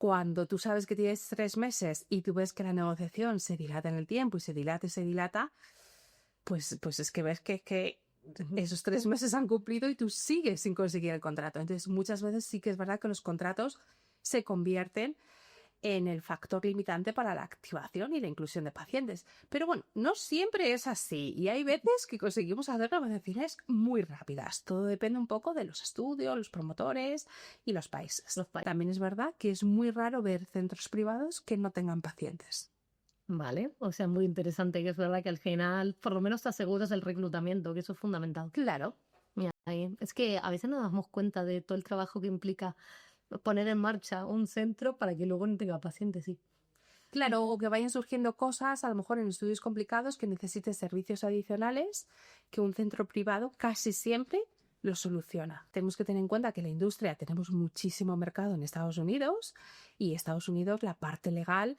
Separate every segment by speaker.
Speaker 1: Cuando tú sabes que tienes 3 meses y tú ves que la negociación se dilata en el tiempo y se dilata, pues es que ves que esos 3 meses han cumplido y tú sigues sin conseguir el contrato. Entonces, muchas veces sí que es verdad que los contratos se convierten en el factor limitante para la activación y la inclusión de pacientes. Pero bueno, no siempre es así y hay veces que conseguimos hacer negociaciones muy rápidas. Todo depende un poco de los estudios, los promotores y los países. También es verdad que es muy raro ver centros privados que no tengan pacientes.
Speaker 2: Vale, o sea, muy interesante, que es verdad que al final por lo menos te aseguras el reclutamiento, que eso es fundamental.
Speaker 1: Claro.
Speaker 2: Mira, es que a veces no nos damos cuenta de todo el trabajo que implica poner en marcha un centro para que luego no tenga pacientes, sí.
Speaker 1: Claro, o que vayan surgiendo cosas, a lo mejor en estudios complicados, que necesites servicios adicionales, que un centro privado casi siempre lo soluciona. Tenemos que tener en cuenta que la industria, tenemos muchísimo mercado en Estados Unidos y Estados Unidos, la parte legal,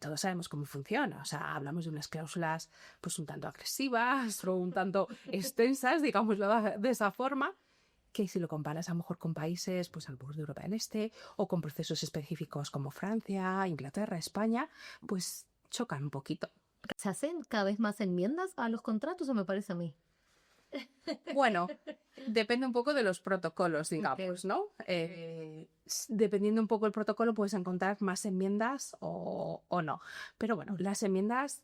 Speaker 1: todos sabemos cómo funciona. O sea, hablamos de unas cláusulas pues un tanto agresivas o un tanto extensas, digámoslo de esa forma, que si lo comparas a lo mejor con países, pues a lo mejor de Europa del Este, o con procesos específicos como Francia, Inglaterra, España, pues chocan un poquito.
Speaker 2: ¿Se hacen cada vez más enmiendas a los contratos o me parece a mí?
Speaker 1: Bueno, depende un poco de los protocolos, digamos, ¿no? Dependiendo un poco del protocolo puedes encontrar más enmiendas o no. Pero bueno, las enmiendas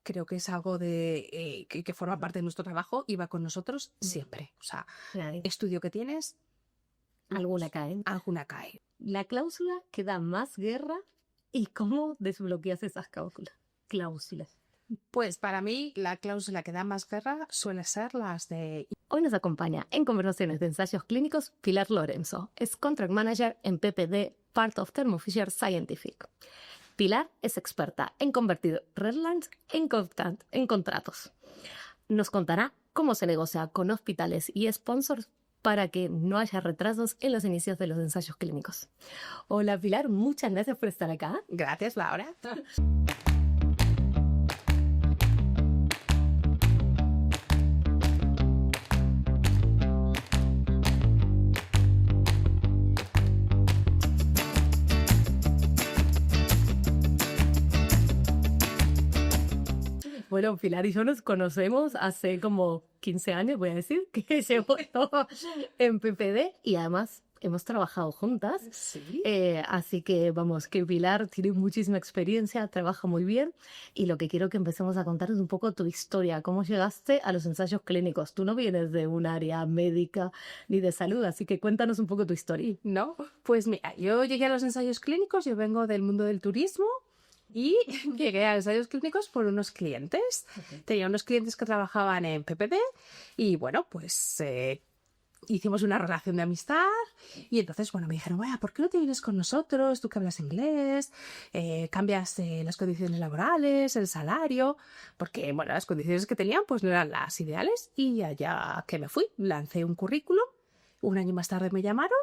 Speaker 1: creo que es algo que forma parte de nuestro trabajo y va con nosotros siempre. O sea, estudio que tienes,
Speaker 2: alguna cae.
Speaker 1: Alguna cae.
Speaker 2: La cláusula que da más guerra y cómo desbloqueas esas cláusulas.
Speaker 1: Pues para mí la cláusula que da más guerra suele ser las de...
Speaker 2: Hoy nos acompaña en conversaciones de ensayos clínicos Pilar Lorenzo. Es Contract Manager en PPD, part of Thermo Fisher Scientific. Pilar es experta en convertir Redlands en contratos. Nos contará cómo se negocia con hospitales y sponsors para que no haya retrasos en los inicios de los ensayos clínicos. Hola Pilar, muchas gracias por estar acá.
Speaker 1: Gracias, Laura.
Speaker 2: Bueno, Pilar y yo nos conocemos hace como 15 años, voy a decir, que llevo todo en PPD y además hemos trabajado juntas.
Speaker 1: Sí.
Speaker 2: Así que vamos, que Pilar tiene muchísima experiencia, trabaja muy bien y lo que quiero que empecemos a contar es un poco tu historia, cómo llegaste a los ensayos clínicos. Tú no vienes de un área médica ni de salud, así que cuéntanos un poco tu historia.
Speaker 1: ¿No? Pues mira, yo llegué a los ensayos clínicos, yo vengo del mundo del turismo. Y llegué a ensayos clínicos por unos clientes. Tenía unos clientes que trabajaban en PPD y bueno, pues hicimos una relación de amistad y entonces, bueno, me dijeron, vaya, ¿por qué no te vienes con nosotros? Tú que hablas inglés, cambias las condiciones laborales, el salario, porque, bueno, las condiciones que tenían pues no eran las ideales y allá que me fui, lancé un currículum, un año más tarde me llamaron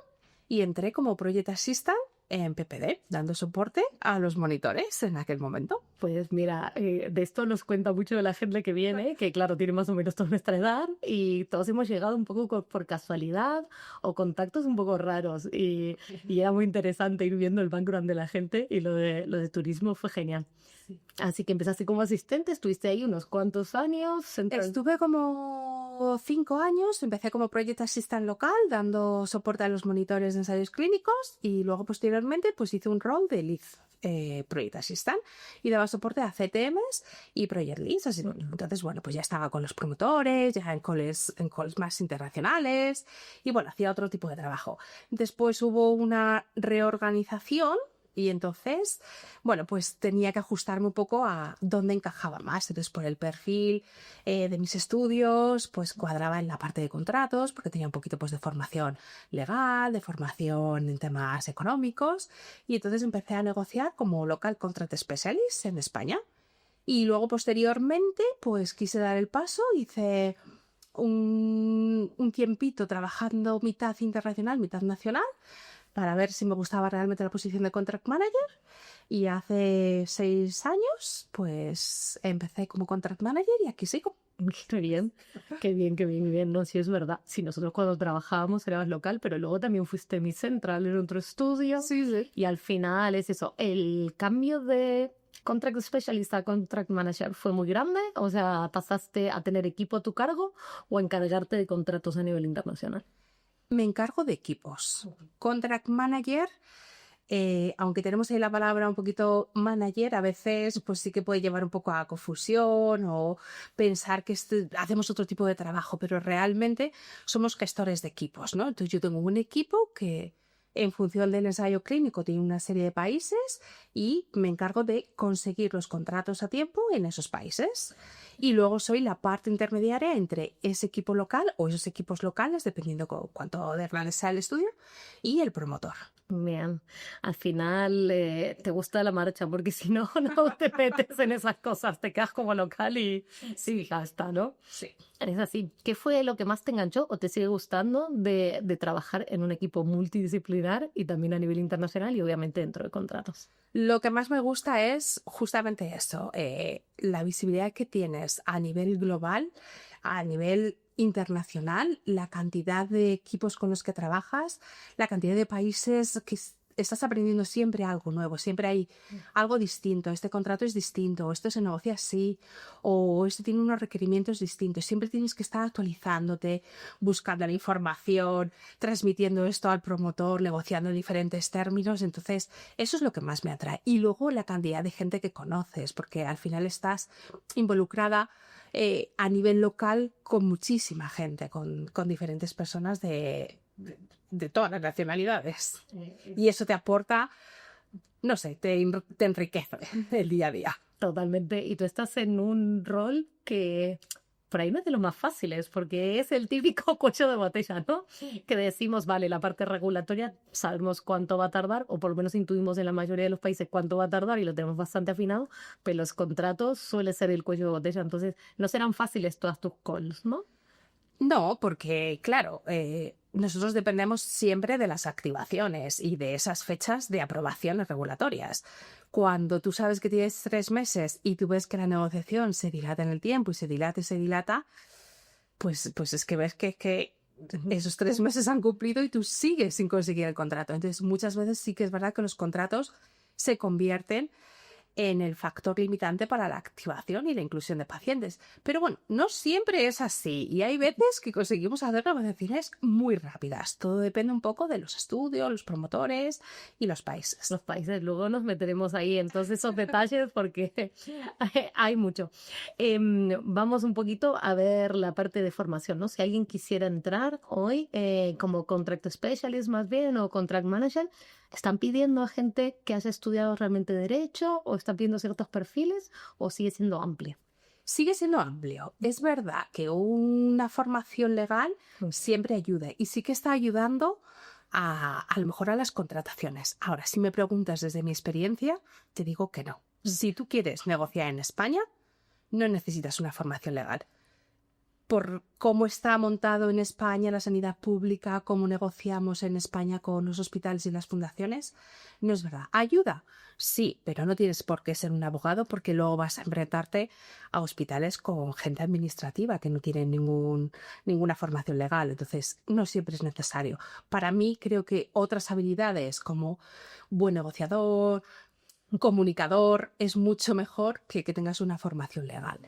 Speaker 1: y entré como Project Assistant en PPD, dando soporte a los monitores en aquel momento.
Speaker 2: Pues mira, de esto nos cuenta mucho de la gente que viene, que claro, tiene más o menos toda nuestra edad y todos hemos llegado un poco por casualidad o contactos un poco raros y era muy interesante ir viendo el background de la gente y lo de turismo fue genial. Sí. Así que empezaste como asistente, estuviste ahí unos cuantos años.
Speaker 1: Estuve como 5 años, empecé como Project Assistant local, dando soporte a los monitores de ensayos clínicos y luego posteriormente pues hice un rol de lead Project Assistant y daba soporte a CTMs y Project Leads. Así, entonces, bueno, pues ya estaba con los promotores, ya en calls más internacionales y bueno, hacía otro tipo de trabajo. Después hubo una reorganización y entonces, bueno, pues tenía que ajustarme un poco a dónde encajaba más. Entonces, por el perfil de mis estudios, pues cuadraba en la parte de contratos, porque tenía un poquito pues de formación legal, de formación en temas económicos. Y entonces empecé a negociar como Local Contract Specialist en España. Y luego, posteriormente, pues quise dar el paso, hice un tiempito trabajando mitad internacional, mitad nacional, para ver si me gustaba realmente la posición de Contract Manager y hace 6 años pues empecé como Contract Manager y aquí sigo.
Speaker 2: Qué bien, qué bien, qué bien, qué bien. No, sí es verdad. Sí, nosotros cuando trabajábamos éramos local, pero luego también fuiste mi central en otro estudio.
Speaker 1: Sí, sí.
Speaker 2: Y al final es eso, el cambio de contract specialist a contract manager fue muy grande. O sea, ¿pasaste a tener equipo a tu cargo o a encargarte de contratos a nivel internacional?
Speaker 1: Me encargo de equipos. Contract manager, aunque tenemos ahí la palabra un poquito manager, a veces pues sí que puede llevar un poco a confusión o pensar que hacemos otro tipo de trabajo, pero realmente somos gestores de equipos, ¿no? Entonces yo tengo un equipo que en función del ensayo clínico tiene una serie de países y me encargo de conseguir los contratos a tiempo en esos países. Y luego soy la parte intermediaria entre ese equipo local o esos equipos locales, dependiendo cuánto de grande sea el estudio, y el promotor.
Speaker 2: Bien, al final te gusta la marcha, porque si no, no te metes en esas cosas, te quedas como local y sí, ya está, ¿no?
Speaker 1: Sí.
Speaker 2: Es así. ¿Qué fue lo que más te enganchó o te sigue gustando de trabajar en un equipo multidisciplinar y también a nivel internacional y obviamente dentro de contratos?
Speaker 1: Lo que más me gusta es justamente eso, la visibilidad que tienes a nivel global, a nivel internacional, la cantidad de equipos con los que trabajas, la cantidad de países que estás aprendiendo siempre algo nuevo, siempre hay algo distinto, este contrato es distinto, o esto se negocia así, o esto tiene unos requerimientos distintos, siempre tienes que estar actualizándote, buscando la información, transmitiendo esto al promotor, negociando en diferentes términos, entonces eso es lo que más me atrae. Y luego la cantidad de gente que conoces, porque al final estás involucrada a nivel local con muchísima gente, con diferentes personas de todas las nacionalidades. Y eso te aporta, no sé, te enriquece el día a día.
Speaker 2: Totalmente. Y tú estás en un rol que por ahí no es de los más fáciles, porque es el típico cuello de botella, ¿no? Que decimos, vale, la parte regulatoria sabemos cuánto va a tardar, o por lo menos intuimos en la mayoría de los países cuánto va a tardar y lo tenemos bastante afinado, pero los contratos suele ser el cuello de botella, entonces no serán fáciles todas tus calls, ¿no?
Speaker 1: No, porque claro, nosotros dependemos siempre de las activaciones y de esas fechas de aprobaciones regulatorias. Cuando tú sabes que tienes 3 meses y tú ves que la negociación se dilata en el tiempo y se dilata, pues es que ves que esos 3 meses han cumplido y tú sigues sin conseguir el contrato. Entonces, muchas veces sí que es verdad que los contratos se convierten en el factor limitante para la activación y la inclusión de pacientes. Pero bueno, no siempre es así y hay veces que conseguimos hacer negociaciones muy rápidas. Todo depende un poco de los estudios, los promotores y los países.
Speaker 2: Los países, luego nos meteremos ahí en todos esos detalles porque hay mucho. Vamos un poquito a ver la parte de formación, ¿no? Si alguien quisiera entrar hoy como contract specialist más bien o contract manager, ¿están pidiendo a gente que haya estudiado realmente derecho o están pidiendo ciertos perfiles o sigue siendo amplio?
Speaker 1: Sigue siendo amplio. Es verdad que una formación legal siempre ayuda y sí que está ayudando a lo mejor a las contrataciones. Ahora, si me preguntas desde mi experiencia, te digo que no. Si tú quieres negociar en España, no necesitas una formación legal. Por cómo está montado en España la sanidad pública, cómo negociamos en España con los hospitales y las fundaciones, no es verdad. ¿Ayuda? Sí, pero no tienes por qué ser un abogado porque luego vas a enfrentarte a hospitales con gente administrativa que no tienen ninguna formación legal. Entonces, no siempre es necesario. Para mí, creo que otras habilidades como buen negociador, comunicador, es mucho mejor que tengas una formación legal.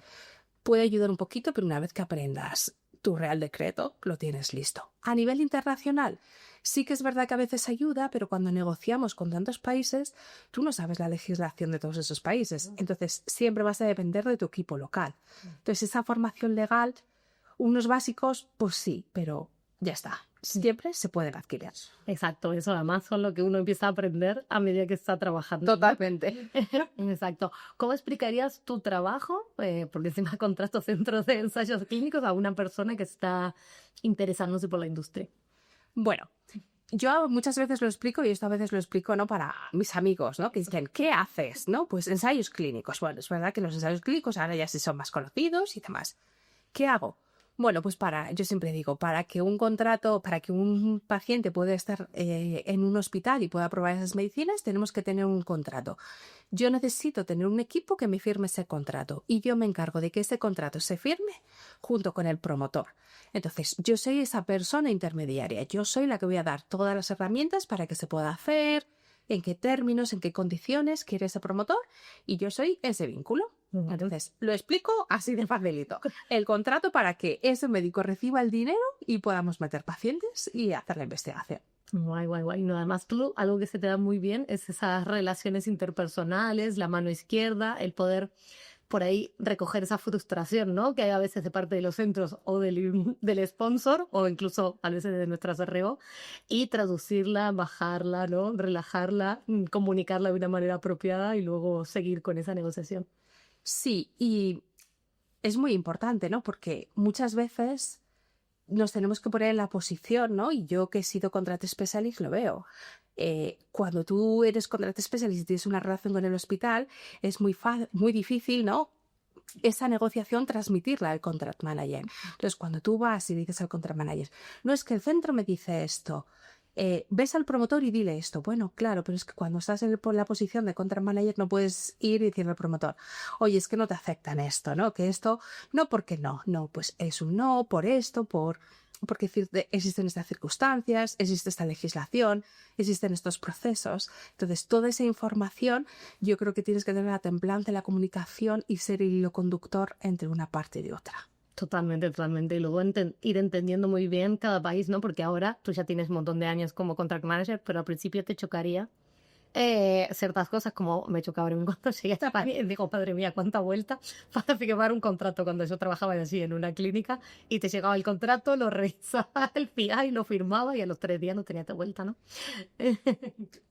Speaker 1: Puede ayudar un poquito, pero una vez que aprendas tu Real Decreto, lo tienes listo. A nivel internacional, sí que es verdad que a veces ayuda, pero cuando negociamos con tantos países, tú no sabes la legislación de todos esos países. Entonces, siempre vas a depender de tu equipo local. Entonces, esa formación legal, unos básicos, pues sí, pero ya está. Siempre se pueden adquirir.
Speaker 2: Exacto, eso además son lo que uno empieza a aprender a medida que está trabajando.
Speaker 1: Totalmente.
Speaker 2: Exacto. ¿Cómo explicarías tu trabajo, porque encima contratos centros de ensayos clínicos, a una persona que está interesándose por la industria?
Speaker 1: Bueno, yo muchas veces lo explico y esto a veces lo explico, ¿no? Para mis amigos, ¿no? Que dicen, ¿qué haces? ¿No? Pues ensayos clínicos. Bueno, es verdad que los ensayos clínicos ahora ya sí son más conocidos y demás. ¿Qué hago? Bueno, pues yo siempre digo, para que un paciente pueda estar en un hospital y pueda probar esas medicinas, tenemos que tener un contrato. Yo necesito tener un equipo que me firme ese contrato y yo me encargo de que ese contrato se firme junto con el promotor. Entonces, yo soy esa persona intermediaria, yo soy la que voy a dar todas las herramientas para que se pueda hacer, en qué términos, en qué condiciones quiere ese promotor y yo soy ese vínculo. Entonces, lo explico así de facilito. El contrato para que ese médico reciba el dinero y podamos meter pacientes y hacer la investigación.
Speaker 2: Guay, guay, guay. No, además tú, algo que se te da muy bien es esas relaciones interpersonales, la mano izquierda, el poder por ahí recoger esa frustración, ¿no? Que hay a veces de parte de los centros o del sponsor o incluso a veces de nuestra CRO y traducirla, bajarla, ¿no? Relajarla, comunicarla de una manera apropiada y luego seguir con esa negociación.
Speaker 1: Sí, y es muy importante, ¿no? Porque muchas veces nos tenemos que poner en la posición, ¿no? Y yo que he sido contract specialist lo veo. Cuando tú eres contract specialist y tienes una relación con el hospital, es muy difícil, ¿no? Esa negociación transmitirla al contract manager. Entonces, cuando tú vas y dices al contract manager, no es que el centro me dice esto, ves al promotor y dile esto. Bueno, claro, pero es que cuando estás en la posición de contract manager no puedes ir y decirle al promotor, oye, es que no te aceptan esto, ¿no? Que esto, no porque no, pues es un no, por esto, porque existen estas circunstancias, existe esta legislación, existen estos procesos. Entonces, toda esa información, yo creo que tienes que tener la templanza, la comunicación y ser el hilo conductor entre una parte y otra.
Speaker 2: Totalmente, totalmente. Y luego ir entendiendo muy bien cada país, ¿no? Porque ahora tú ya tienes un montón de años como contract manager, pero al principio te chocaría ciertas cosas como me chocaba ahora cuando llegué a España y digo, madre mía, cuánta vuelta para firmar un contrato cuando yo trabajaba así en una clínica y te llegaba el contrato, lo revisaba el PI, lo firmaba y a los 3 días no tenía de vuelta, ¿no?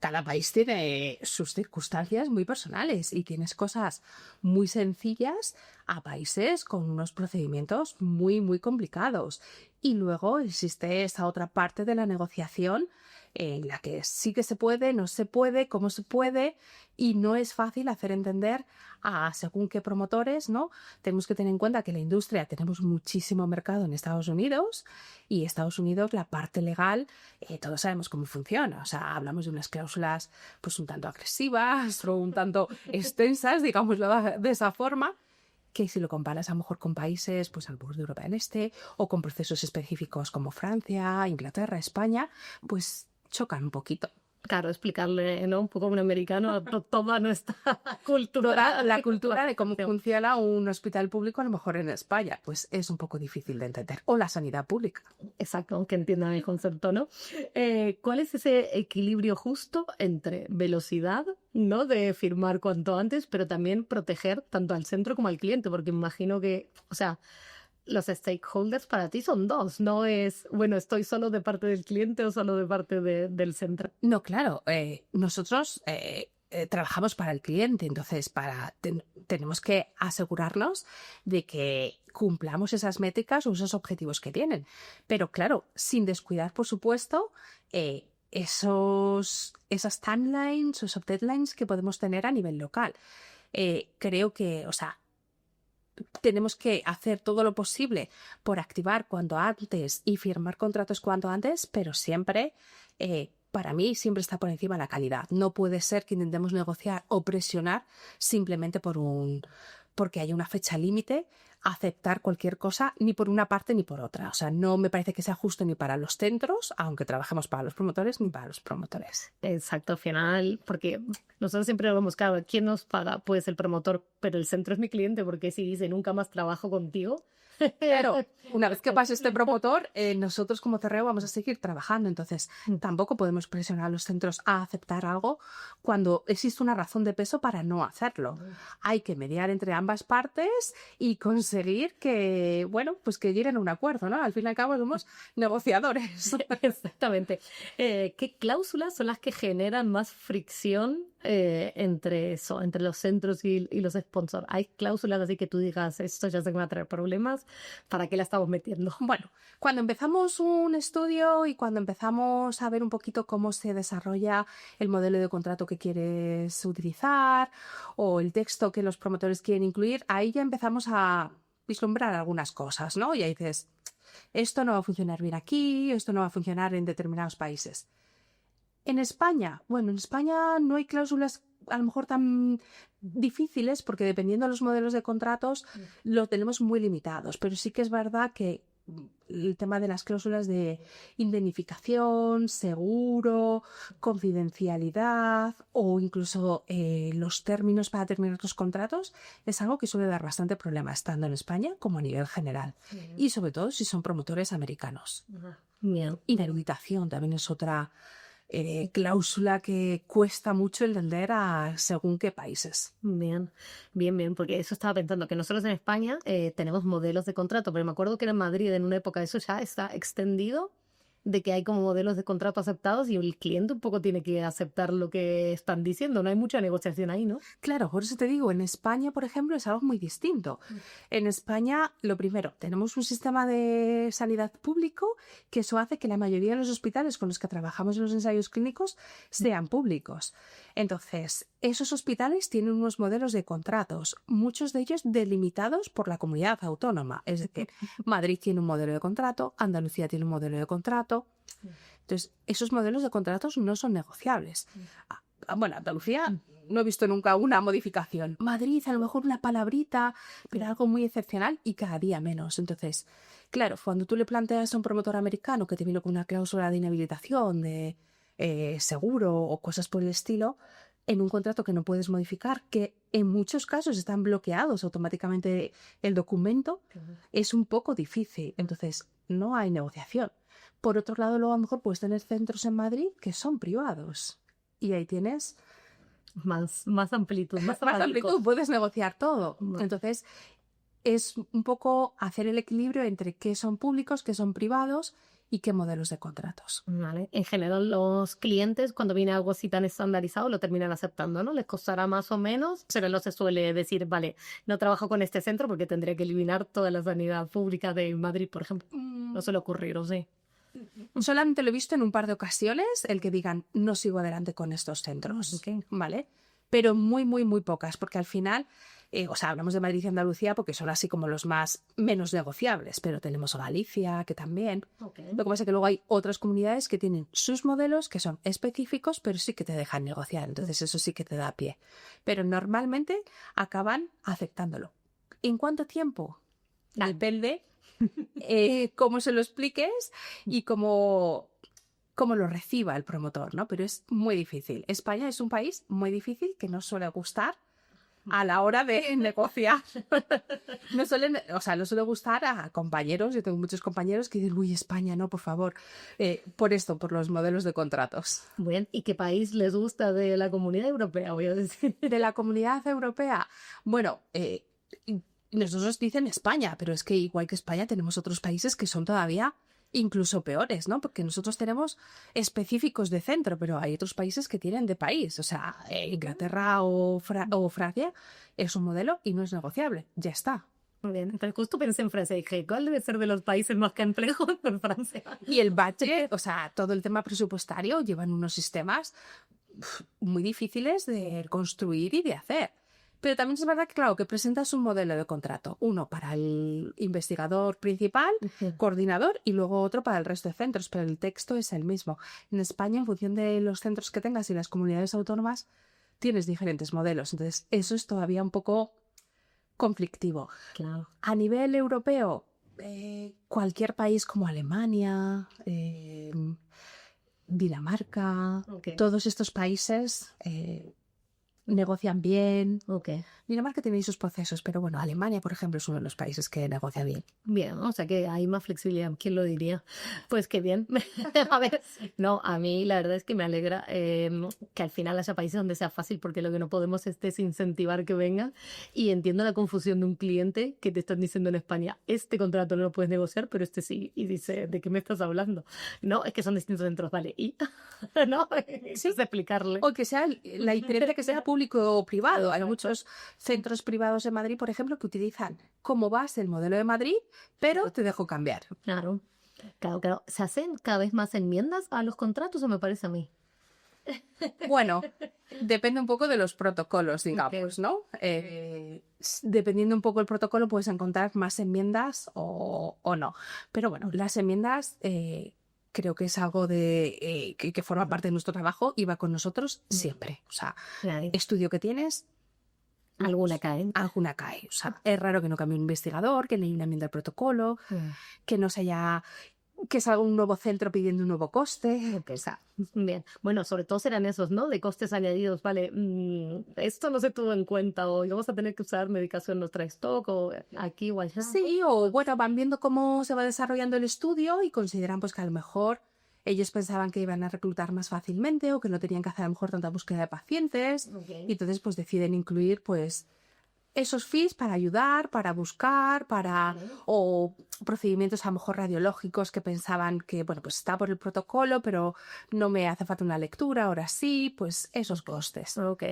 Speaker 1: Cada país tiene sus circunstancias muy personales y tienes cosas muy sencillas a países con unos procedimientos muy, muy complicados. Y luego existe esa otra parte de la negociación en la que sí que se puede, no se puede, cómo se puede, y no es fácil hacer entender a según qué promotores, ¿no? Tenemos que tener en cuenta que la industria tenemos muchísimo mercado en Estados Unidos y Estados Unidos, la parte legal, todos sabemos cómo funciona. O sea, hablamos de unas cláusulas pues un tanto agresivas o un tanto extensas, digámoslo de esa forma, que si lo comparas a lo mejor con países pues al borde de Europa del Este o con procesos específicos como Francia, Inglaterra, España, pues chocan un poquito.
Speaker 2: Claro, explicarle, ¿no? Un poco a un americano toda nuestra cultura.
Speaker 1: La cultura de cómo funciona un hospital público a lo mejor en España, pues es un poco difícil de entender. O la sanidad pública.
Speaker 2: Exacto, que entiendan el concepto, ¿no? ¿Cuál es ese equilibrio justo entre velocidad, ¿no? De firmar cuanto antes, pero también proteger tanto al centro como al cliente? Porque imagino que, o sea, los stakeholders para ti son dos, no es, bueno, estoy solo de parte del cliente o solo de parte del centro.
Speaker 1: No, claro, nosotros trabajamos para el cliente, entonces tenemos que asegurarnos de que cumplamos esas métricas o esos objetivos que tienen. Pero claro, sin descuidar, por supuesto, esas timelines o esos deadlines que podemos tener a nivel local. Creo que, o sea, tenemos que hacer todo lo posible por activar cuanto antes y firmar contratos cuanto antes, pero siempre, para mí, siempre está por encima la calidad. No puede ser que intentemos negociar o presionar simplemente porque hay una fecha límite, aceptar cualquier cosa ni por una parte ni por otra. O sea, no me parece que sea justo ni para los centros, aunque trabajemos para los promotores, ni para los promotores.
Speaker 2: Exacto, al final, porque nosotros siempre lo hemos buscado, ¿quién nos paga? Pues el promotor, pero el centro es mi cliente, porque si dice nunca más trabajo contigo.
Speaker 1: Pero una vez que pase este promotor, nosotros como CRO vamos a seguir trabajando. Entonces, tampoco podemos presionar a los centros a aceptar algo cuando existe una razón de peso para no hacerlo. Hay que mediar entre ambas partes y conseguir que, bueno, pues que lleguen a un acuerdo, ¿no? Al fin y al cabo somos negociadores.
Speaker 2: Exactamente. ¿Qué cláusulas son las que generan más fricción entre los centros y los sponsors? ¿Hay cláusulas así que tú digas, esto ya se me va a traer problemas? ¿Para qué la estamos metiendo?
Speaker 1: Bueno, cuando empezamos un estudio y cuando empezamos a ver un poquito cómo se desarrolla el modelo de contrato que quieres utilizar o el texto que los promotores quieren incluir, ahí ya empezamos a vislumbrar algunas cosas, ¿no? Y ahí dices, esto no va a funcionar bien aquí, esto no va a funcionar en determinados países. En España, bueno, en España no hay cláusulas a lo mejor tan difíciles porque dependiendo de los modelos de contratos lo tenemos muy limitados, pero sí que es verdad que el tema de las cláusulas de indemnificación, seguro, confidencialidad o incluso los términos para terminar los contratos es algo que suele dar bastante problema estando en España como a nivel general y sobre todo si son promotores americanos.
Speaker 2: Bien.
Speaker 1: Inhabilitación también es otra cláusula que cuesta mucho entender según qué países.
Speaker 2: Bien, bien, bien, porque eso estaba pensando, que nosotros en España tenemos modelos de contrato, pero me acuerdo que en Madrid en una época eso ya está extendido, de que hay como modelos de contrato aceptados y el cliente un poco tiene que aceptar lo que están diciendo, no hay mucha negociación ahí, ¿no?
Speaker 1: Claro, por eso te digo, en España, por ejemplo, es algo muy distinto. En España, lo primero, tenemos un sistema de sanidad público que eso hace que la mayoría de los hospitales con los que trabajamos en los ensayos clínicos sean públicos. Entonces, esos hospitales tienen unos modelos de contratos, muchos de ellos delimitados por la comunidad autónoma. Es decir, Madrid tiene un modelo de contrato, Andalucía tiene un modelo de contrato. Entonces, esos modelos de contratos no son negociables. Bueno, Andalucía no he visto nunca una modificación. Madrid, a lo mejor una palabrita, pero algo muy excepcional y cada día menos. Entonces, claro, cuando tú le planteas a un promotor americano que te vino con una cláusula de inhabilitación, de seguro o cosas por el estilo, en un contrato que no puedes modificar, que en muchos casos están bloqueados automáticamente el documento, es un poco difícil. Entonces, no hay negociación. Por otro lado, luego a lo mejor puedes tener centros en Madrid que son privados. Y ahí tienes
Speaker 2: Más amplitud, más
Speaker 1: amplitud, puedes negociar todo.
Speaker 2: Bueno.
Speaker 1: Entonces, es un poco hacer el equilibrio entre qué son públicos, qué son privados y qué modelos de contratos.
Speaker 2: Vale. En general, los clientes, cuando viene algo así tan estandarizado, lo terminan aceptando, ¿no? Les costará más o menos, pero no se suele decir, vale, no trabajo con este centro porque tendría que eliminar toda la sanidad pública de Madrid, por ejemplo. No suele ocurrir, ¿o sí?
Speaker 1: Solamente lo he visto en un par de ocasiones el que digan no sigo adelante con estos centros, ¿vale? Pero muy, muy, muy pocas, porque al final, hablamos de Madrid y Andalucía porque son así como los menos negociables, pero tenemos Galicia, que también. Lo que pasa es que luego hay otras comunidades que tienen sus modelos que son específicos, pero sí que te dejan negociar, entonces eso sí que te da pie. Pero normalmente acaban aceptándolo. ¿En cuánto tiempo? Depende cómo se lo expliques y cómo lo reciba el promotor, ¿no? Pero es muy difícil. España es un país muy difícil que no suele gustar a la hora de negociar. No suele gustar a compañeros. Yo tengo muchos compañeros que dicen, uy, España, no, por favor. Por los modelos de contratos.
Speaker 2: Bien, ¿y qué país les gusta de la Comunidad Europea, voy a decir?
Speaker 1: De la Comunidad Europea, bueno, nosotros dicen España, pero es que igual que España tenemos otros países que son todavía incluso peores, ¿no? Porque nosotros tenemos específicos de centro, pero hay otros países que tienen de país. O sea, Inglaterra o Francia es un modelo y no es negociable. Ya está.
Speaker 2: Muy bien, pero justo pensé en Francia y dije, ¿cuál debe ser de los países más complejos por Francia?
Speaker 1: Y el budget, o sea, todo el tema presupuestario llevan unos sistemas muy difíciles de construir y de hacer. Pero también es verdad que, claro, que presentas un modelo de contrato. Uno para el investigador principal, coordinador, y luego otro para el resto de centros, pero el texto es el mismo. En España, en función de los centros que tengas y las comunidades autónomas, tienes diferentes modelos. Entonces, eso es todavía un poco conflictivo.
Speaker 2: Claro.
Speaker 1: A nivel europeo, cualquier país como Alemania, Dinamarca, todos estos países negocian bien. Dinamarca tiene sus procesos, pero bueno, Alemania, por ejemplo, es uno de los países que negocia bien.
Speaker 2: Bien, o sea que hay más flexibilidad, ¿quién lo diría? Pues qué bien. A ver, no, a mí la verdad es que me alegra que al final haya países donde sea fácil, porque lo que no podemos es desincentivar que vengan, y entiendo la confusión de un cliente que te están diciendo en España, este contrato no lo puedes negociar, pero este sí, y dice, ¿de qué me estás hablando? No, es que son distintos centros, vale, y no, sí, es explicarle.
Speaker 1: O que sea la diferencia que sea público o privado. Hay muchos centros privados en Madrid, por ejemplo, que utilizan como base el modelo de Madrid, pero te dejo cambiar.
Speaker 2: Claro. ¿Se hacen cada vez más enmiendas a los contratos o me parece a mí?
Speaker 1: Bueno, depende un poco de los protocolos, digamos, ¿no? Dependiendo un poco del protocolo, puedes encontrar más enmiendas o no. Pero bueno, las enmiendas creo que es algo que forma parte de nuestro trabajo y va con nosotros siempre. O sea,
Speaker 2: Claro.
Speaker 1: estudio que tienes,
Speaker 2: Alguna cae.
Speaker 1: alguna cae. O sea, es raro que no cambie un investigador, que no haya una enmienda al protocolo, que no se haya... que salga un nuevo centro pidiendo un nuevo coste. O sea,
Speaker 2: Bien, bueno, sobre todo serán esos, ¿no? De costes añadidos, vale, esto no se tuvo en cuenta, o vamos a tener que usar medicación nuestra stock, o aquí o allá.
Speaker 1: sí, o bueno, van viendo cómo se va desarrollando el estudio y consideran pues que a lo mejor ellos pensaban que iban a reclutar más fácilmente o que no tenían que hacer a lo mejor tanta búsqueda de pacientes y entonces pues deciden incluir pues esos fees para ayudar, para buscar, o procedimientos a lo mejor radiológicos que pensaban que, bueno, pues está por el protocolo, pero no me hace falta una lectura, ahora sí, pues esos costes.
Speaker 2: Ok.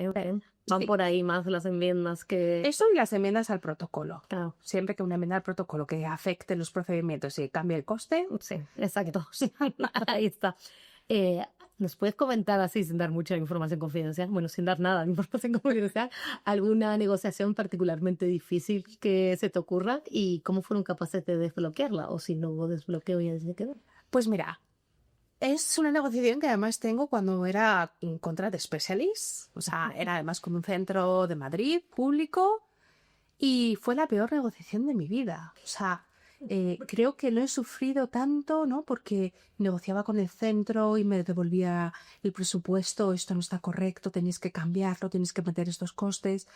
Speaker 2: Van
Speaker 1: Sí.
Speaker 2: por ahí más las enmiendas que...
Speaker 1: Eso y las enmiendas al protocolo.
Speaker 2: Claro,
Speaker 1: Siempre que una enmienda al protocolo que afecte los procedimientos y cambie el coste,
Speaker 2: sí, exacto. Ahí está. ¿Nos puedes comentar así, sin dar mucha información confidencial, bueno, sin dar nada de información confidencial, alguna negociación particularmente difícil que se te ocurra y cómo fueron capaces de desbloquearla? O si no hubo desbloqueo, ya se quedó.
Speaker 1: pues mira, es una negociación que además tengo cuando era un contract specialist, o sea, era además con un centro de Madrid público y fue la peor negociación de mi vida. O sea, creo que no he sufrido tanto, ¿no? Porque negociaba con el centro y me devolvía el presupuesto, esto no está correcto, tenéis que cambiarlo, tenéis que meter estos costes.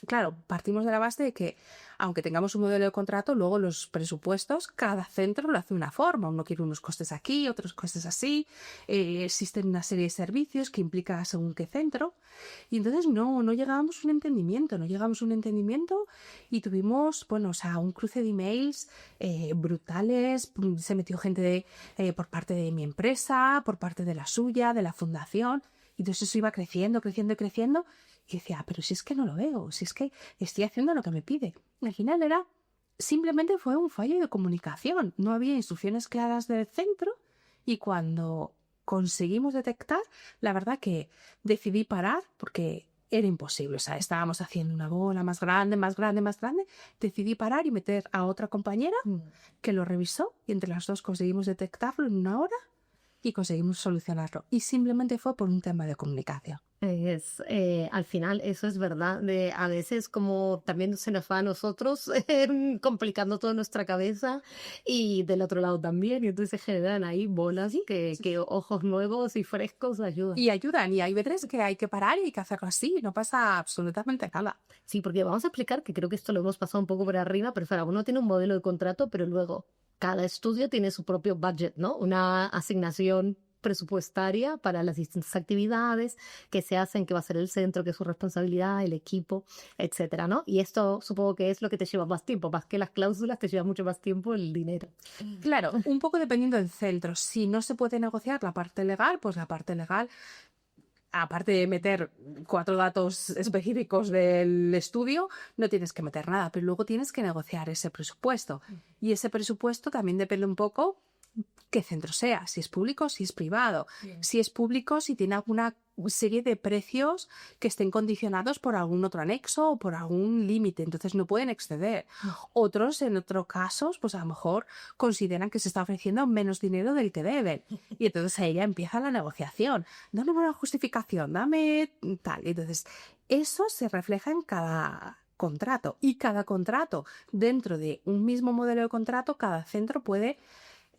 Speaker 1: Claro, partimos de la base de que, aunque tengamos un modelo de contrato, luego los presupuestos, cada centro lo hace de una forma. Uno quiere unos costes aquí, otros costes así. Existen una serie de servicios que implica según qué centro. Y entonces no llegábamos a un entendimiento, y tuvimos, bueno, o sea, un cruce de emails brutales. Se metió gente por parte de mi empresa, por parte de la suya, de la fundación. Y entonces eso iba creciendo. Y decía, pero si es que no lo veo, si es que estoy haciendo lo que me pide. Y al final simplemente fue un fallo de comunicación. No había instrucciones claras del centro y cuando conseguimos detectar, la verdad que decidí parar porque era imposible. O sea, estábamos haciendo una bola más grande. Decidí parar y meter a otra compañera que lo revisó y entre las dos conseguimos detectarlo en 1 hora y conseguimos solucionarlo. Y simplemente fue por un tema de comunicación.
Speaker 2: Al final eso es verdad, a veces como también se nos va a nosotros complicando toda nuestra cabeza y del otro lado también, y entonces se generan ahí bolas que ojos nuevos y frescos ayudan.
Speaker 1: Y ayudan, y hay veces que hay que parar y hay que hacerlo así, no pasa absolutamente nada.
Speaker 2: Sí, porque vamos a explicar que creo que esto lo hemos pasado un poco por arriba, pero Sara, uno tiene un modelo de contrato, pero luego cada estudio tiene su propio budget, ¿no? Una asignación presupuestaria para las distintas actividades que se hacen, que va a ser el centro, que es su responsabilidad, el equipo, etcétera, ¿no? Y esto supongo que es lo que te lleva más tiempo, más que las cláusulas, te lleva mucho más tiempo el dinero.
Speaker 1: Claro, un poco dependiendo del centro. Si no se puede negociar la parte legal, pues la parte legal, aparte de meter 4 datos específicos del estudio, no tienes que meter nada, pero luego tienes que negociar ese presupuesto. Y ese presupuesto también depende un poco qué centro sea, si es público, si es privado. Si es público, si tiene alguna serie de precios que estén condicionados por algún otro anexo o por algún límite, entonces no pueden exceder. Otros, en otros casos, pues a lo mejor consideran que se está ofreciendo menos dinero del que deben y entonces ahí ya empieza la negociación. Dame una justificación, dame tal. Entonces, eso se refleja en cada contrato y cada contrato, dentro de un mismo modelo de contrato, cada centro puede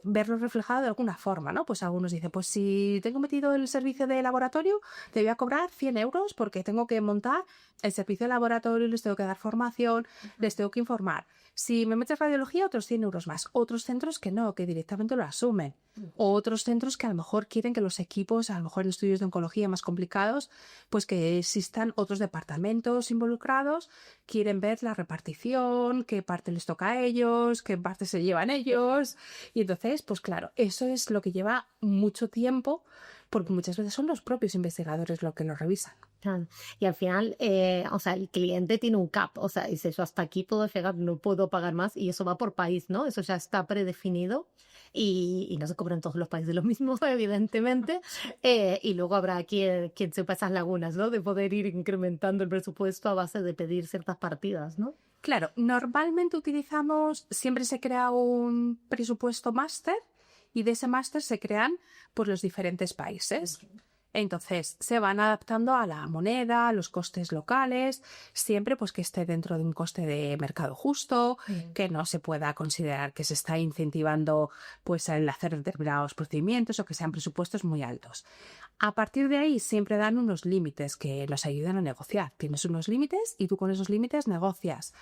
Speaker 1: verlo reflejado de alguna forma, ¿no? Pues algunos dicen, pues si tengo metido el servicio de laboratorio, te voy a cobrar 100 euros porque tengo que montar el servicio de laboratorio, les tengo que dar formación, les tengo que informar. Si me metes radiología, otros 100 euros más. Otros centros que no, que directamente lo asumen. O otros centros que a lo mejor quieren que los equipos, a lo mejor en estudios de oncología más complicados, pues que existan otros departamentos involucrados, quieren ver la repartición, qué parte les toca a ellos, qué parte se llevan ellos. Y entonces, pues claro, eso es lo que lleva mucho tiempo, porque muchas veces son los propios investigadores los que lo revisan.
Speaker 2: Claro. Y al final, o sea, el cliente tiene un cap, o sea, dice yo hasta aquí puedo llegar, no puedo pagar más y eso va por país, ¿no? Eso ya está predefinido y no se cobra en todos los países lo mismo, evidentemente. Y luego habrá quien sepa esas lagunas, ¿no? De poder ir incrementando el presupuesto a base de pedir ciertas partidas, ¿no?
Speaker 1: Claro, normalmente siempre se crea un presupuesto máster y de ese máster se crean pues los diferentes países. Entonces se van adaptando a la moneda, a los costes locales, siempre pues que esté dentro de un coste de mercado justo, que no se pueda considerar que se está incentivando pues el hacer determinados procedimientos o que sean presupuestos muy altos. A partir de ahí siempre dan unos límites que nos ayudan a negociar. Tienes unos límites y tú con esos límites negocias.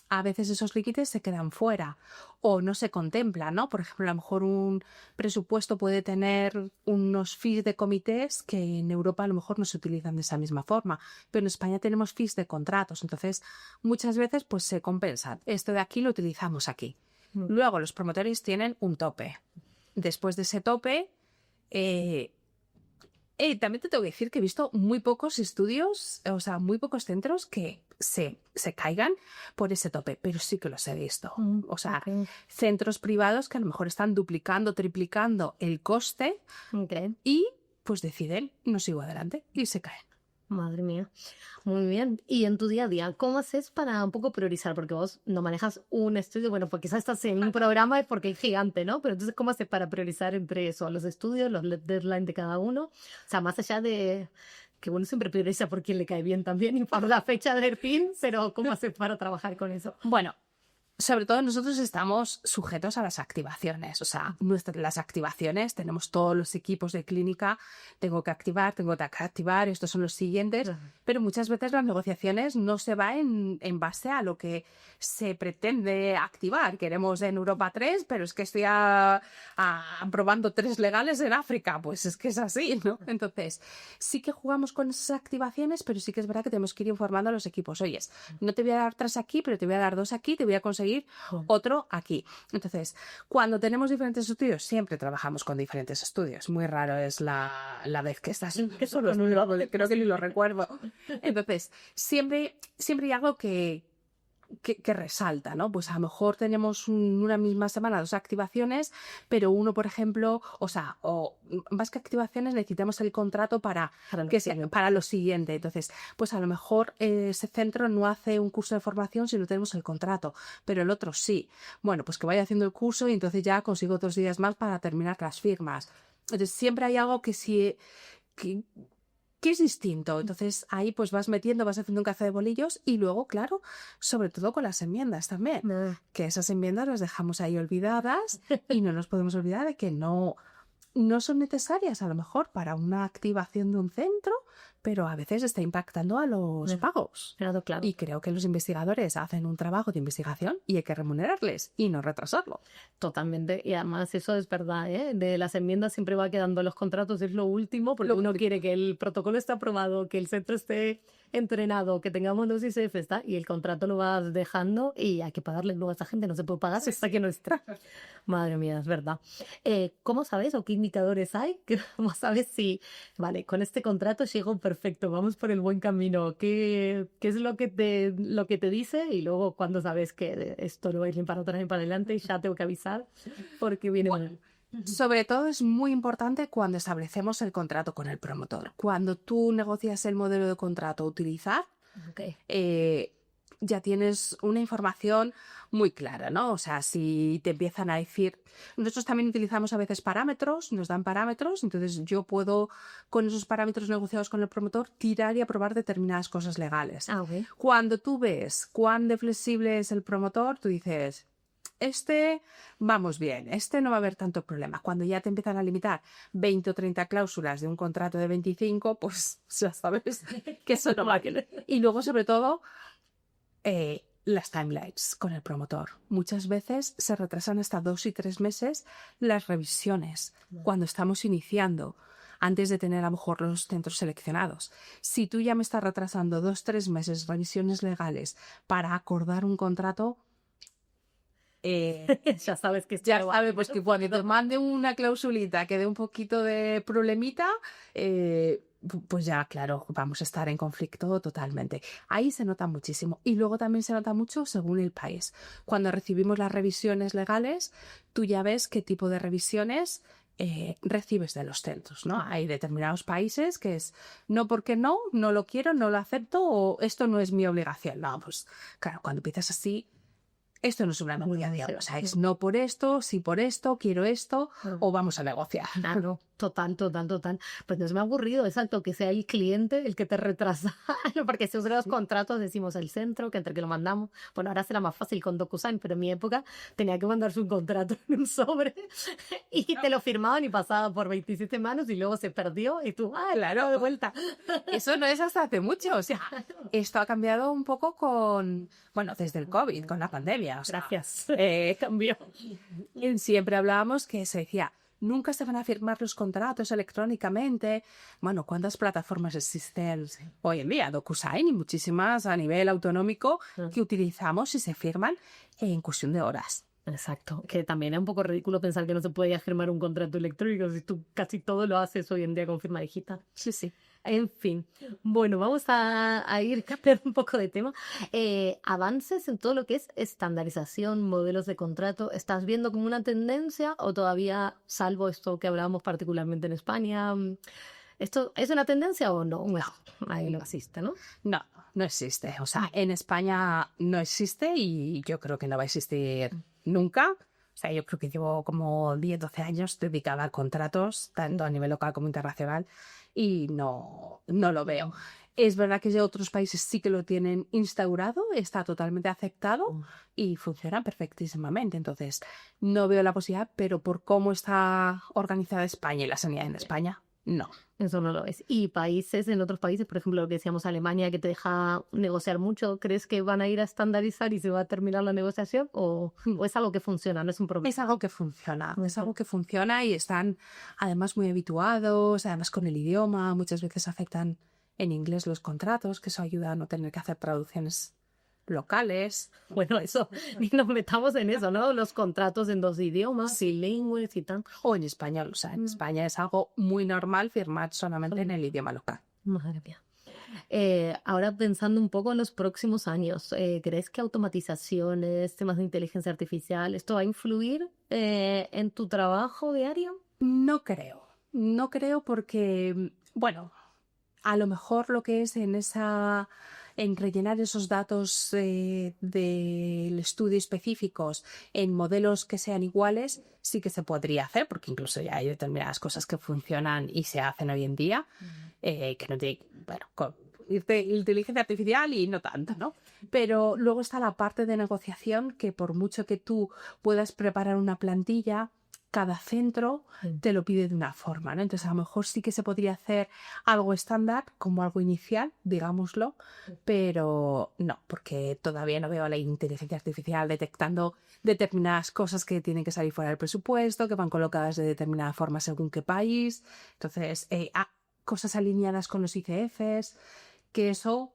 Speaker 1: A veces esos límites se quedan fuera o no se contemplan, ¿no? Por ejemplo, a lo mejor un presupuesto puede tener unos fees de comités que en Europa a lo mejor no se utilizan de esa misma forma, pero en España tenemos fees de contratos, entonces muchas veces pues se compensan. Esto de aquí lo utilizamos aquí. Luego los promotores tienen un tope. Después de ese tope, también te tengo que decir que he visto muy pocos estudios, o sea, muy pocos centros que se caigan por ese tope, pero sí que los he visto. O sea, centros privados que a lo mejor están duplicando, triplicando el coste y pues deciden, no sigo adelante y se caen.
Speaker 2: Madre mía, muy bien. Y en tu día a día, ¿cómo haces para un poco priorizar? Porque vos no manejas un estudio, bueno, pues quizás estás en un programa porque es gigante, ¿no? Pero entonces, ¿cómo haces para priorizar entre eso, los estudios, los deadlines de cada uno? O sea, más allá de que uno siempre prioriza por quien le cae bien también y por la fecha del fin, pero ¿cómo haces para trabajar con eso?
Speaker 1: Bueno, sobre todo nosotros estamos sujetos a las activaciones, o sea, las activaciones, tenemos todos los equipos de clínica, tengo que activar, estos son los siguientes, pero muchas veces las negociaciones no se van en base a lo que se pretende activar. Queremos en Europa 3, pero es que estoy aprobando 3 legales en África, pues es que es así, ¿no? Entonces, sí que jugamos con esas activaciones, pero sí que es verdad que tenemos que ir informando a los equipos. Oyes, no te voy a dar 3 aquí, pero te voy a dar 2 aquí, te voy a conseguir otro aquí. Entonces, cuando tenemos diferentes estudios, siempre trabajamos con diferentes estudios. Muy raro es la vez que estás que solo creo que ni lo recuerdo. Entonces, siempre hay algo que resalta, ¿no? Pues a lo mejor tenemos una misma semana 2 activaciones, pero uno, por ejemplo, o más que activaciones necesitamos el contrato para lo siguiente. Entonces, pues a lo mejor ese centro no hace un curso de formación si no tenemos el contrato, pero el otro sí. Bueno, pues que vaya haciendo el curso y entonces ya consigo 2 días más para terminar las firmas. Entonces, siempre hay algo que es distinto. Entonces ahí pues vas haciendo un café de bolillos y luego, claro, sobre todo con las enmiendas también, que esas enmiendas las dejamos ahí olvidadas y no nos podemos olvidar de que no son necesarias a lo mejor para una activación de un centro, pero a veces está impactando a los pagos.
Speaker 2: Claro.
Speaker 1: Y creo que los investigadores hacen un trabajo de investigación y hay que remunerarles y no retrasarlo.
Speaker 2: Totalmente. Y además eso es verdad, ¿eh? De las enmiendas siempre va quedando los contratos, es lo último, porque uno quiere que el protocolo esté aprobado, que el centro esté entrenado, que tengamos los ICF, ¿está? Y el contrato lo vas dejando y hay que pagarle luego a esta gente, no se puede pagar hasta que no esté. Madre mía, es verdad. ¿Cómo sabes o qué indicadores hay? ¿Cómo sabes si, vale, con este contrato llego perfecto, vamos por el buen camino? ¿Qué es lo que te dice? Y luego cuando sabes que esto no va a ir ni para atrás ni para adelante y ya tengo que avisar porque viene mal.
Speaker 1: Sobre todo es muy importante cuando establecemos el contrato con el promotor. Cuando tú negocias el modelo de contrato a utilizar, ya tienes una información muy clara, ¿no? O sea, si te empiezan a decir... Nosotros también utilizamos a veces parámetros, nos dan parámetros, entonces yo puedo, con esos parámetros negociados con el promotor, tirar y aprobar determinadas cosas legales. Cuando tú ves cuán de flexible es el promotor, tú dices... vamos bien, no va a haber tanto problema. Cuando ya te empiezan a limitar 20 o 30 cláusulas de un contrato de 25, pues ya sabes que eso no va a querer. Y luego, sobre todo, las timelines con el promotor. Muchas veces se retrasan hasta 2 y 3 meses las revisiones cuando estamos iniciando, antes de tener a lo mejor los centros seleccionados. Si tú ya me estás retrasando 2 o 3 meses revisiones legales para acordar un contrato...
Speaker 2: ya sabes que
Speaker 1: pues que cuando te mande una clausulita que dé un poquito de problemita, pues ya, claro, vamos a estar en conflicto totalmente. Ahí se nota muchísimo. Y luego también se nota mucho según el país. Cuando recibimos las revisiones legales, tú ya ves qué tipo de revisiones recibes de los centros, ¿no? Hay determinados países que es no porque no lo quiero, no lo acepto o esto no es mi obligación. No, pues claro, cuando empiezas así, esto no es una negociación, o sea, es no por esto, sí por esto, quiero esto, o vamos a negociar.
Speaker 2: Claro, total. Pues no es me ha aburrido, exacto, que sea el cliente el que te retrasa. Porque si usamos los contratos, decimos el centro, que entre que lo mandamos. Bueno, ahora será más fácil con DocuSign, pero en mi época tenía que mandarse un contrato en un sobre y te lo firmaban y pasaba por 27 manos y luego se perdió y tú,
Speaker 1: claro,
Speaker 2: de vuelta.
Speaker 1: Eso no es hasta hace mucho, o sea, esto ha cambiado un poco desde el COVID, con la pandemia. O sea,
Speaker 2: Gracias. Cambió.
Speaker 1: Siempre hablábamos que se decía, nunca se van a firmar los contratos electrónicamente. Bueno, ¿cuántas plataformas existen hoy en día? DocuSign y muchísimas a nivel autonómico que utilizamos y se firman en cuestión de horas.
Speaker 2: Exacto, que también es un poco ridículo pensar que no se podía firmar un contrato electrónico si tú casi todo lo haces hoy en día con firma digital.
Speaker 1: Sí.
Speaker 2: En fin, bueno, vamos a ir cambiando un poco de tema. Avances en todo lo que es estandarización, modelos de contrato, ¿estás viendo como una tendencia o todavía, salvo esto que hablábamos particularmente en España, esto es una tendencia o no? Bueno, ahí no existe, ¿no?
Speaker 1: No existe. O sea, en España no existe y yo creo que no va a existir nunca. O sea, yo creo que llevo como 10, 12 años dedicada a contratos, tanto a nivel local como internacional, y no lo veo. Es verdad que otros países sí que lo tienen instaurado, está totalmente aceptado y funciona perfectísimamente. Entonces, no veo la posibilidad, pero por cómo está organizada España y la sanidad en España, no.
Speaker 2: Eso no lo es. Y países, en otros países, por ejemplo, lo que decíamos Alemania, que te deja negociar mucho, ¿crees que van a ir a estandarizar y se va a terminar la negociación? ¿O es algo que funciona, no es un problema?
Speaker 1: Es algo que funciona, es algo que funciona y están además muy habituados, además con el idioma, muchas veces aceptan en inglés los contratos, que eso ayuda a no tener que hacer traducciones locales.
Speaker 2: Bueno, eso, ni nos metamos en eso, ¿no? Los contratos en 2 idiomas, bilingües y tal.
Speaker 1: O en español, o sea, en España es algo muy normal firmar solamente en el idioma local.
Speaker 2: Madre mía. Ahora pensando un poco en los próximos años, ¿crees que automatizaciones, temas de inteligencia artificial, esto va a influir en tu trabajo diario?
Speaker 1: No creo porque, bueno, a lo mejor lo que es en rellenar esos datos del estudio específicos en modelos que sean iguales, sí que se podría hacer, porque incluso ya hay determinadas cosas que funcionan y se hacen hoy en día, que no tienen, con inteligencia artificial y no tanto, ¿no? Pero luego está la parte de negociación que por mucho que tú puedas preparar una plantilla, cada centro te lo pide de una forma, ¿no? Entonces a lo mejor sí que se podría hacer algo estándar, como algo inicial, digámoslo, pero no, porque todavía no veo a la inteligencia artificial detectando determinadas cosas que tienen que salir fuera del presupuesto, que van colocadas de determinada forma según qué país. Entonces, cosas alineadas con los ICFs, que eso,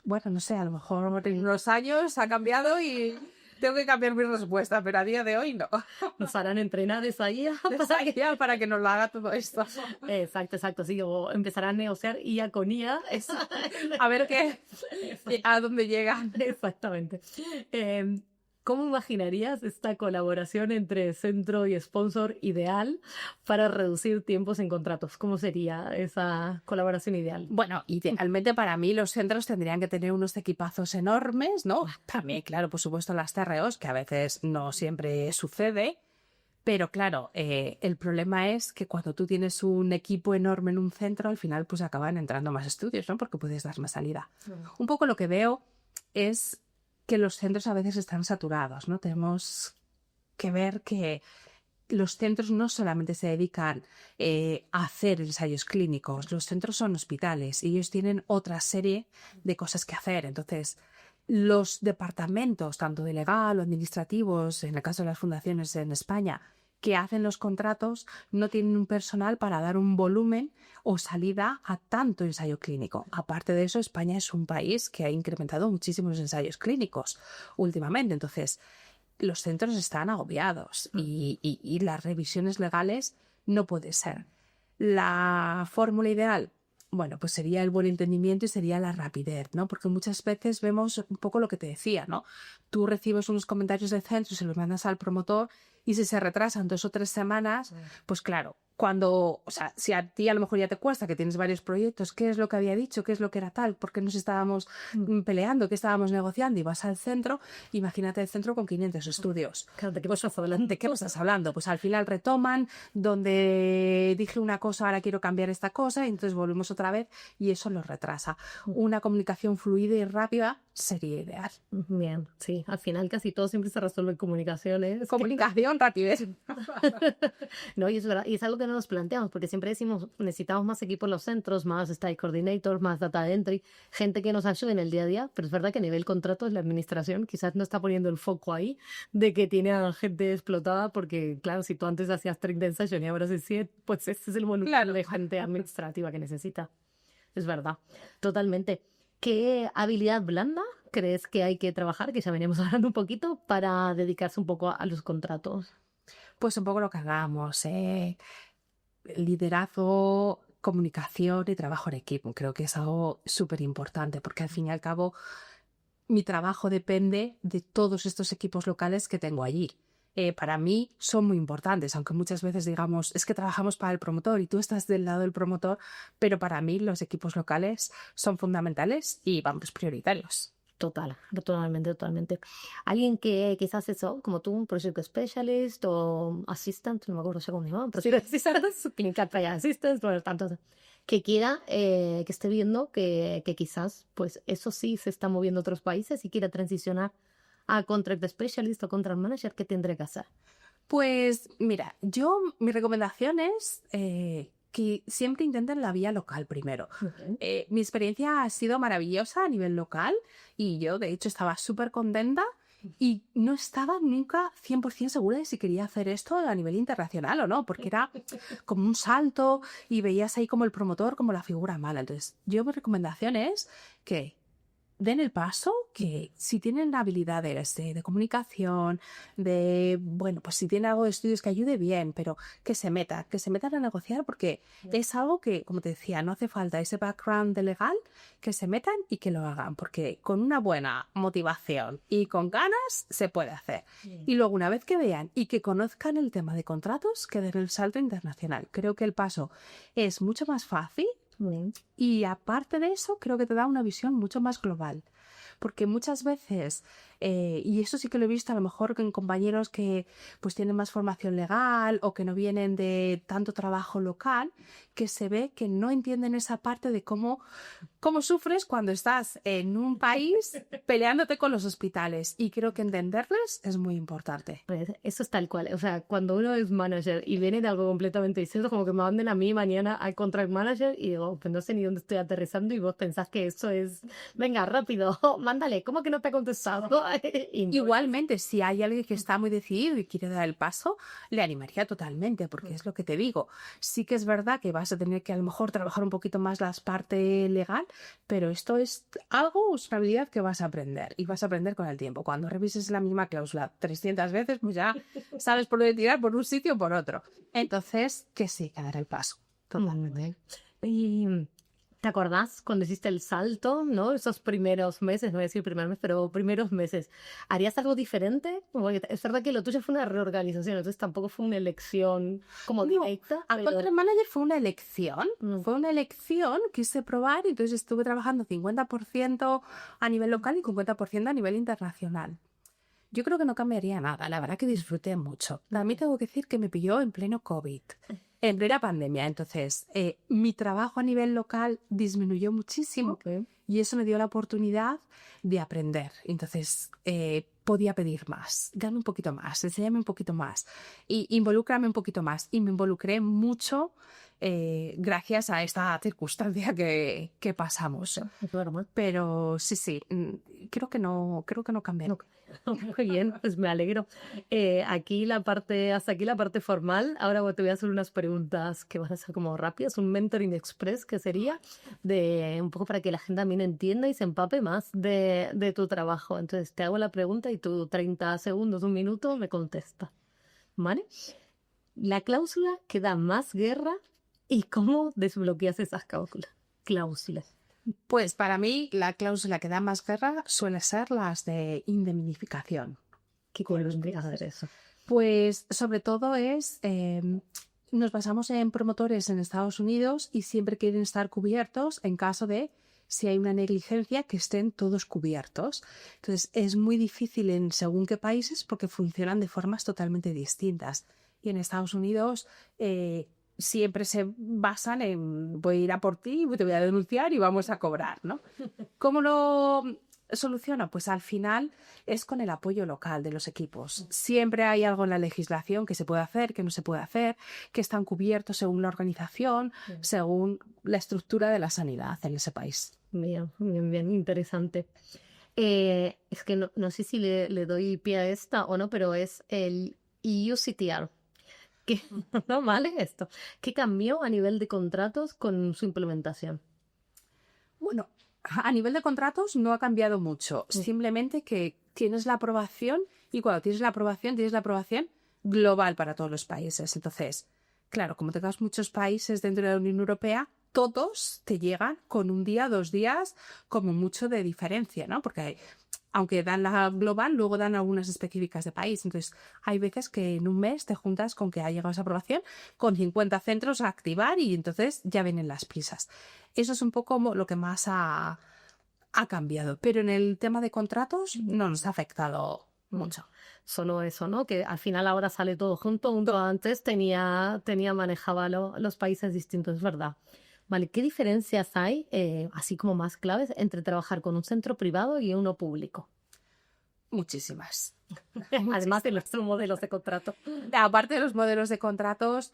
Speaker 1: bueno, no sé, a lo mejor en unos años ha cambiado y tengo que cambiar mi respuesta, pero a día de hoy no.
Speaker 2: Nos harán entrenar esa IA
Speaker 1: para que nos lo haga todo esto.
Speaker 2: Exacto. Sí, o empezarán a negociar IA con IA.
Speaker 1: A ver a dónde llegan.
Speaker 2: Exactamente. ¿Cómo imaginarías esta colaboración entre centro y sponsor ideal para reducir tiempos en contratos? ¿Cómo sería esa colaboración ideal?
Speaker 1: Bueno, idealmente para mí los centros tendrían que tener unos equipazos enormes, ¿no? También, claro, por supuesto las CROs, que a veces no siempre sucede, pero claro, el problema es que cuando tú tienes un equipo enorme en un centro, al final pues acaban entrando más estudios, ¿no? Porque puedes dar más salida. Un poco lo que veo es que los centros a veces están saturados, ¿no? Tenemos que ver que los centros no solamente se dedican a hacer ensayos clínicos, los centros son hospitales y ellos tienen otra serie de cosas que hacer. Entonces, los departamentos, tanto de legal o administrativos, en el caso de las fundaciones en España, que hacen los contratos, no tienen un personal para dar un volumen o salida a tanto ensayo clínico. Aparte de eso, España es un país que ha incrementado muchísimos ensayos clínicos últimamente. Entonces, los centros están agobiados y las revisiones legales no puede ser. La fórmula ideal, bueno, pues sería el buen entendimiento y sería la rapidez, ¿no? Porque muchas veces vemos un poco lo que te decía, ¿no? Tú recibes unos comentarios del centro y se los mandas al promotor y si se retrasan 2 o 3 semanas, pues claro, cuando, o sea, si a ti a lo mejor ya te cuesta, que tienes varios proyectos, ¿qué es lo que había dicho? ¿Qué es lo que era tal? ¿Por qué nos estábamos peleando? ¿Qué estábamos negociando? Y vas al centro, imagínate el centro con 500 estudios.
Speaker 2: Claro, ¿de qué
Speaker 1: Pues,
Speaker 2: estás hablando?
Speaker 1: ¿de qué me estás hablando? Pues al final retoman, donde dije una cosa, ahora quiero cambiar esta cosa, y entonces volvemos otra vez y eso los retrasa. Una comunicación fluida y rápida sería ideal.
Speaker 2: Bien, sí, al final casi todo siempre se resuelve en comunicaciones.
Speaker 1: Comunicación, rapidez.
Speaker 2: No, y es verdad, y es algo que no nos planteamos, porque siempre decimos, necesitamos más equipo en los centros, más style coordinators, más data entry, gente que nos ayude en el día a día, pero es verdad que a nivel contratos la administración quizás no está poniendo el foco ahí de que tiene a gente explotada, porque claro, si tú antes hacías 30 ensayos y ahora haces 100, pues este es el volumen
Speaker 1: Claro.
Speaker 2: de gente administrativa que necesita. Es verdad, totalmente. ¿Qué habilidad blanda crees que hay que trabajar, que ya veníamos hablando un poquito, para dedicarse un poco a los contratos?
Speaker 1: Pues un poco lo que hagamos, liderazgo, comunicación y trabajo en equipo. Creo que es algo súper importante porque al fin y al cabo mi trabajo depende de todos estos equipos locales que tengo allí. Para mí son muy importantes, aunque muchas veces digamos, es que trabajamos para el promotor y tú estás del lado del promotor, pero para mí los equipos locales son fundamentales y vamos, prioritarios.
Speaker 2: Totalmente. Alguien que quizás eso, como tú, un project specialist o assistant, no me acuerdo ya cómo se llama, project assistant, clinical trial assistant, bueno, tanto, que quiera, que esté viendo que quizás, pues eso sí se está moviendo a otros países y quiera transicionar a contract specialist o contract manager, ¿qué tendré que hacer?
Speaker 1: Pues mira, mi recomendación es que siempre intenten la vía local primero. Mi experiencia ha sido maravillosa a nivel local y yo de hecho estaba súper contenta y no estaba nunca 100% segura de si quería hacer esto a nivel internacional o no, porque era como un salto y veías ahí como el promotor, como la figura mala. Entonces, mi recomendación es que den el paso, que si tienen habilidades de comunicación, bueno, pues si tienen algo de estudios que ayude bien, pero que se metan a negociar porque es algo que, como te decía, no hace falta ese background de legal, que se metan y que lo hagan, porque con una buena motivación y con ganas se puede hacer. Y luego una vez que vean y que conozcan el tema de contratos, que den el salto internacional. Creo que el paso es mucho más fácil. Y aparte de eso, creo que te da una visión mucho más global. Porque muchas veces, y eso sí que lo he visto a lo mejor en compañeros que pues tienen más formación legal o que no vienen de tanto trabajo local, que se ve que no entienden esa parte de cómo sufres cuando estás en un país peleándote con los hospitales. Y creo que entenderles es muy importante.
Speaker 2: Pues eso es tal cual. O sea, cuando uno es manager y viene de algo completamente distinto, como que me manden a mí mañana al contract manager y digo, pues no sé ni dónde estoy aterrizando y vos pensás que eso es, venga, rápido, mándale, ¿cómo que no te ha contestado? Y no.
Speaker 1: Igualmente, si hay alguien que está muy decidido y quiere dar el paso, le animaría totalmente, porque es lo que te digo. Sí que es verdad que vas a tener que a lo mejor trabajar un poquito más la parte legal, pero esto es algo, es una habilidad que vas a aprender y vas a aprender con el tiempo. Cuando revises la misma cláusula 300 veces, pues ya sabes por dónde tirar, por un sitio o por otro. Entonces, que sí, que dar el paso. Totalmente.
Speaker 2: Y ¿te acordás cuando hiciste el salto, ¿no? Esos primeros meses, no voy a decir primer mes, pero primeros meses. ¿Harías algo diferente? Porque es verdad que lo tuyo fue una reorganización, entonces tampoco fue una elección como directa.
Speaker 1: A Contract Manager fue una elección. Fue una elección, quise probar y entonces estuve trabajando 50% a nivel local y 50% a nivel internacional. Yo creo que no cambiaría nada, la verdad que disfruté mucho. También tengo que decir que me pilló en pleno COVID, en plena pandemia, entonces mi trabajo a nivel local disminuyó muchísimo y eso me dio la oportunidad de aprender. Entonces podía pedir más, dame un poquito más, enséñame un poquito más y involúcrame un poquito más. Y me involucré mucho gracias a esta circunstancia que pasamos. Pero sí, creo que no cambiaría.
Speaker 2: Muy bien, pues me alegro. Hasta aquí la parte formal. Ahora te voy a hacer unas preguntas que van a ser como rápidas, un mentoring express que sería de un poco para que la gente también entienda y se empape más de tu trabajo. Entonces te hago la pregunta y tú 30 segundos, un minuto me contesta. ¿Vale? La cláusula que da más guerra y cómo desbloqueas esas cláusulas. cláusulas?
Speaker 1: Pues para mí la cláusula que da más guerra suele ser las de indemnificación.
Speaker 2: ¿Qué vendría a ser eso?
Speaker 1: Pues sobre todo nos basamos en promotores en Estados Unidos y siempre quieren estar cubiertos en caso de, si hay una negligencia, que estén todos cubiertos. Entonces es muy difícil en según qué países porque funcionan de formas totalmente distintas. Y en Estados Unidos siempre se basan en voy a ir a por ti, te voy a denunciar y vamos a cobrar, ¿no? ¿Cómo lo soluciona? Pues al final es con el apoyo local de los equipos. Siempre hay algo en la legislación que se puede hacer, que no se puede hacer, que están cubiertos según la organización, según la estructura de la sanidad en ese país.
Speaker 2: Bien, bien, bien, interesante. Es que no sé si le doy pie a esta o no, pero es el EUCTR. No vale esto. ¿Qué cambió a nivel de contratos con su implementación?
Speaker 1: Bueno, a nivel de contratos no ha cambiado mucho. Simplemente que tienes la aprobación y cuando tienes la aprobación global para todos los países. Entonces, claro, como tengas muchos países dentro de la Unión Europea, todos te llegan con un día, 2 días, como mucho de diferencia, ¿no? Porque aunque dan la global, luego dan algunas específicas de país. Entonces, hay veces que en un mes te juntas con que ha llegado esa aprobación, con 50 centros a activar y entonces ya vienen las prisas. Eso es un poco lo que más ha cambiado. Pero en el tema de contratos no nos ha afectado mucho.
Speaker 2: Solo eso, ¿no? Que al final ahora sale todo junto. Antes manejaba los países distintos, es verdad. Vale, ¿qué diferencias hay, así como más claves, entre trabajar con un centro privado y uno público?
Speaker 1: Muchísimas.
Speaker 2: Además de los modelos de contrato.
Speaker 1: Aparte de los modelos de contratos,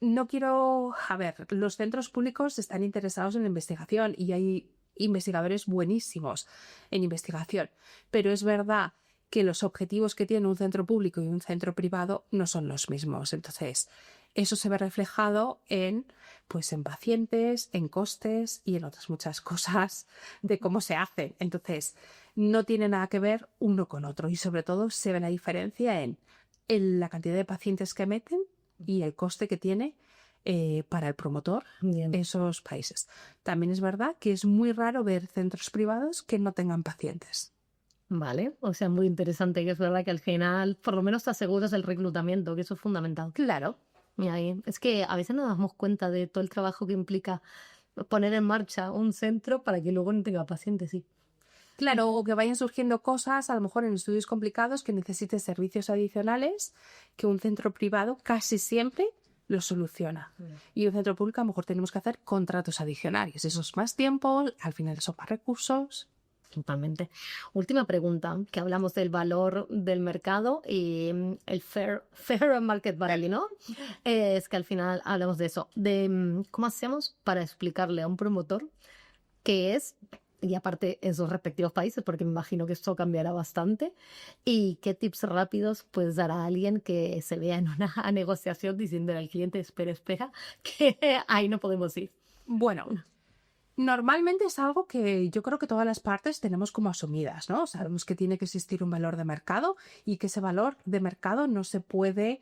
Speaker 1: los centros públicos están interesados en la investigación y hay investigadores buenísimos en investigación, pero es verdad que los objetivos que tiene un centro público y un centro privado no son los mismos. Entonces, eso se ve reflejado en pacientes, en costes y en otras muchas cosas de cómo se hacen. Entonces, no tiene nada que ver uno con otro y sobre todo se ve la diferencia en la cantidad de pacientes que meten y el coste que tiene para el promotor esos países. También es verdad que es muy raro ver centros privados que no tengan pacientes.
Speaker 2: Vale, o sea, muy interesante, que es verdad que al final por lo menos te aseguras el reclutamiento, que eso es fundamental.
Speaker 1: Claro.
Speaker 2: Mira, es que a veces nos damos cuenta de todo el trabajo que implica poner en marcha un centro para que luego no tenga pacientes, sí.
Speaker 1: Claro, o que vayan surgiendo cosas, a lo mejor en estudios complicados, que necesites servicios adicionales, que un centro privado casi siempre lo soluciona. Y un centro público a lo mejor tenemos que hacer contratos adicionales. Eso es más tiempo, al final son más recursos.
Speaker 2: Totalmente. Última pregunta, que hablamos del valor del mercado y el fair market value, ¿no? Es que al final hablamos de eso, de cómo hacemos para explicarle a un promotor qué es, y aparte en sus respectivos países, porque me imagino que esto cambiará bastante, y qué tips rápidos puedes dar a alguien que se vea en una negociación diciéndole al cliente, espera, que ahí no podemos ir.
Speaker 1: Bueno, normalmente es algo que yo creo que todas las partes tenemos como asumidas, ¿no? Sabemos que tiene que existir un valor de mercado y que ese valor de mercado no se puede